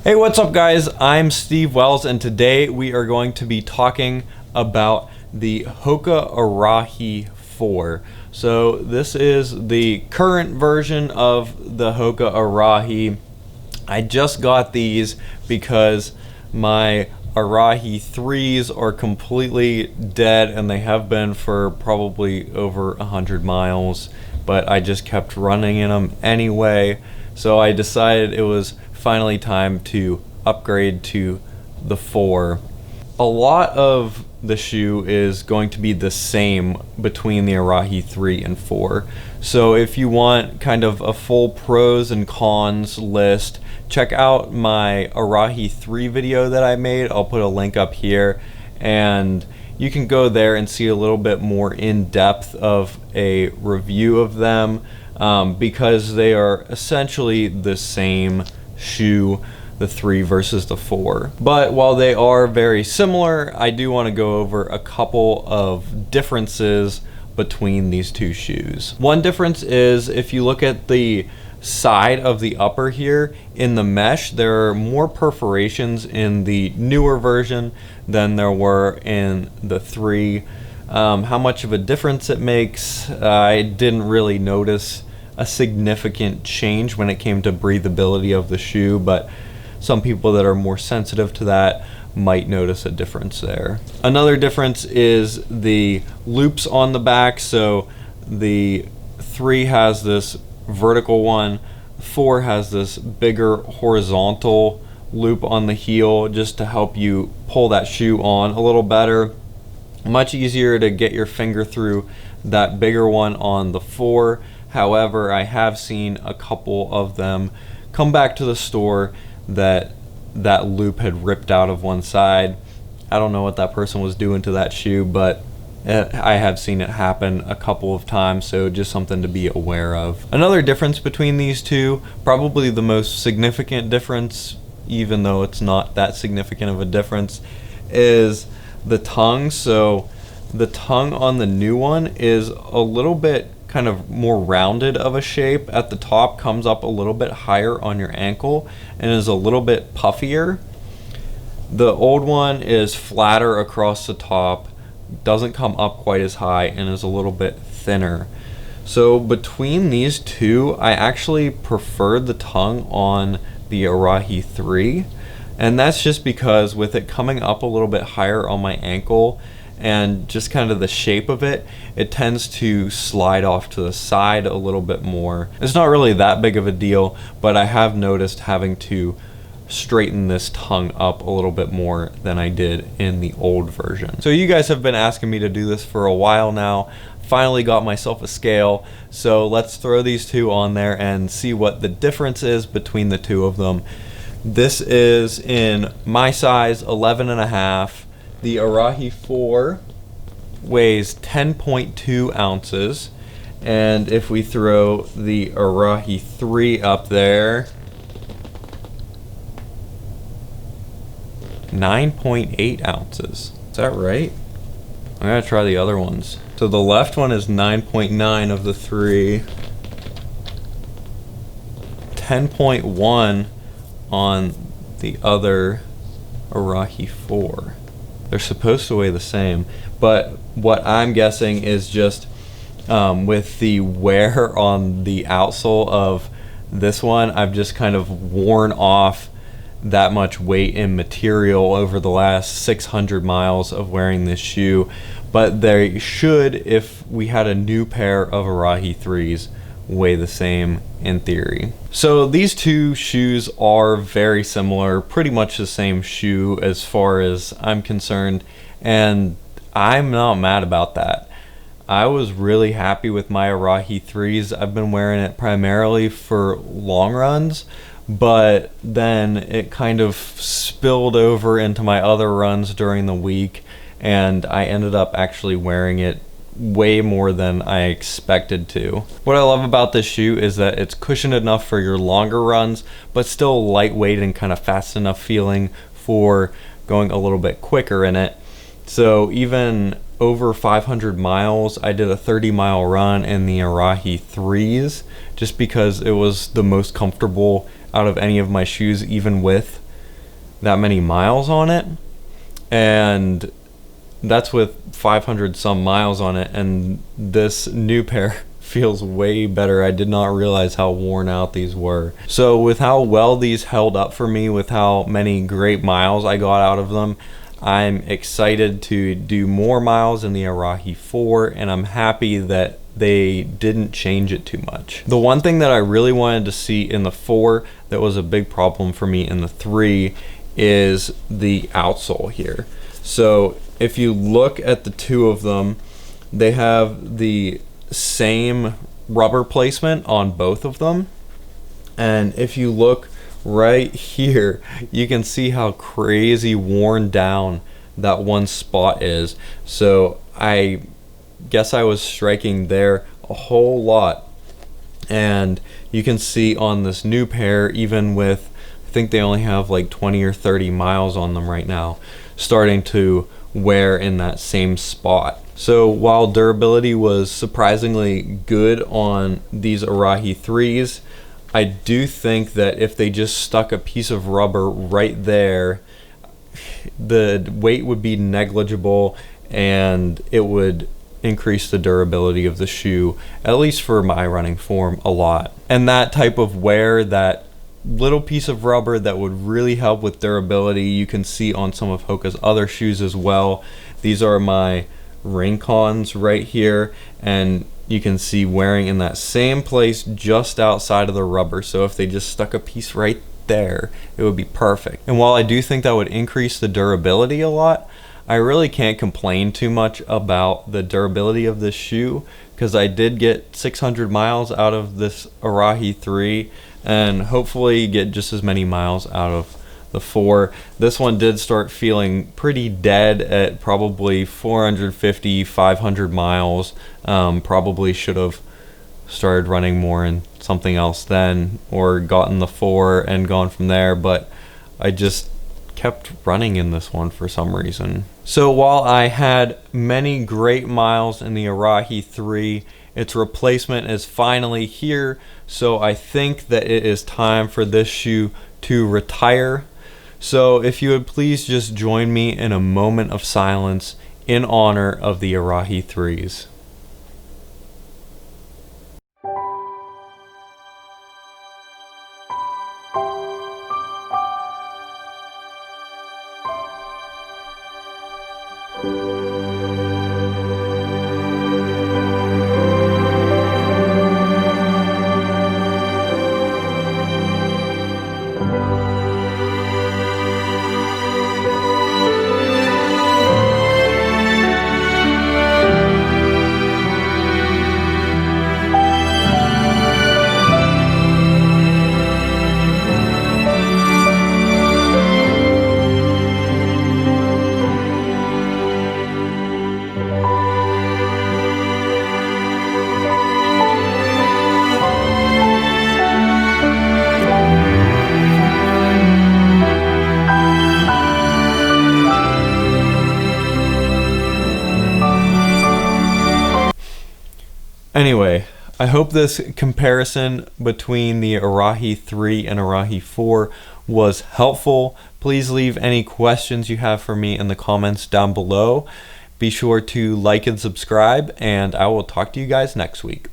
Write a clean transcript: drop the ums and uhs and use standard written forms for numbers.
Hey, what's up guys? I'm Steve Wells and today we are going to be talking about the Hoka Arahi 4. So this is the current version of the Hoka Arahi. I just got these because my Arahi 3s are completely dead and they have been for probably over 100 miles, but I just kept running in them anyway. So I decided it was finally time to upgrade to the 4. A lot of the shoe is going to be the same between the Arahi 3 and 4. So if you want kind of a full pros and cons list, check out my Arahi 3 video that I made. I'll put a link up here and you can go there and see a little bit more in depth of a review of them because they are essentially the same shoe, the 3 versus the 4. But while they are very similar, I do want to go over a couple of differences between these two shoes. One difference is if you look at the side of the upper here in the mesh, there are more perforations in the newer version than there were in the 3. How much of a difference it makes, I didn't really notice a significant change when it came to breathability of the shoe, but some people that are more sensitive to that might notice a difference there. Another difference is the loops on the back. So the 3 has this vertical one, 4 has this bigger horizontal loop on the heel just to help you pull that shoe on a little better. Much easier to get your finger through that bigger one on the 4. However, I have seen a couple of them come back to the store that loop had ripped out of one side. I don't know what that person was doing to that shoe, but I have seen it happen a couple of times, so just something to be aware of. Another difference between these two, probably the most significant difference, even though it's not that significant of a difference, is the tongue. So the tongue on the new one is a little bit kind of more rounded of a shape at the top, comes up a little bit higher on your ankle and is a little bit puffier. The old one is flatter across the top, doesn't come up quite as high, and is a little bit thinner. So between these two, I actually prefer the tongue on the Arahi 3, and that's just because with it coming up a little bit higher on my ankle and just kind of the shape of it, it tends to slide off to the side a little bit more. It's not really that big of a deal, but I have noticed having to straighten this tongue up a little bit more than I did in the old version. So you guys have been asking me to do this for a while now. Finally got myself a scale, so let's throw these two on there and see what the difference is between the two of them. This is in my size, 11.5. The Arahi 4 weighs 10.2 ounces, and if we throw the Arahi 3 up there, 9.8 ounces. Is that right? I'm gonna try the other ones. So the left one is 9.9 of the 3, 10.1 on the other Arahi 4. They're supposed to weigh the same, but what I'm guessing is just with the wear on the outsole of this one, I've just kind of worn off that much weight in material over the last 600 miles of wearing this shoe. But they should, if we had a new pair of Arahi 3s, weigh the same in theory. So these two shoes are very similar, pretty much the same shoe as far as I'm concerned, and I'm not mad about that. I was really happy with my Arahi 3s. I've been wearing it primarily for long runs, but then it kind of spilled over into my other runs during the week, and I ended up actually wearing it way more than I expected to. What I love about this shoe is that it's cushioned enough for your longer runs, but still lightweight and kind of fast enough feeling for going a little bit quicker in it. So even over 500 miles, I did a 30-mile run in the Arahi 3s just because it was the most comfortable out of any of my shoes, even with that many miles on it, and that's with 500 some miles on it, and this new pair feels way better. I did not realize how worn out these were. So with how well these held up for me, with how many great miles I got out of them, I'm excited to do more miles in the Arahi 4, and I'm happy that they didn't change it too much. The one thing that I really wanted to see in the 4 that was a big problem for me in the 3 is the outsole here. So if you look at the two of them, they have the same rubber placement on both of them, and if you look right here, you can see how crazy worn down that one spot is. So I guess I was striking there a whole lot, and you can see on this new pair, even with, I think they only have like 20 or 30 miles on them right now, starting to wear in that same spot. So while durability was surprisingly good on these Arahi 3s, I do think that if they just stuck a piece of rubber right there, the weight would be negligible and it would increase the durability of the shoe, at least for my running form, a lot. And that type of wear, that little piece of rubber that would really help with durability, you can see on some of Hoka's other shoes as well. These are my Rincons right here, and you can see wearing in that same place just outside of the rubber. So if they just stuck a piece right there, it would be perfect. And while I do think that would increase the durability a lot, I really can't complain too much about the durability of this shoe, because I did get 600 miles out of this Arahi 3 and hopefully get just as many miles out of the 4. This one did start feeling pretty dead at probably 450, 500 miles. Probably should have started running more in something else then, or gotten the 4 and gone from there, but I just kept running in this one for some reason. So while I had many great miles in the Arahi 3, its replacement is finally here, so I think that it is time for this shoe to retire. So if you would please just join me in a moment of silence in honor of the Arahi 3s. Anyway, I hope this comparison between the Arahi 3 and Arahi 4 was helpful. Please leave any questions you have for me in the comments down below. Be sure to like and subscribe, and I will talk to you guys next week.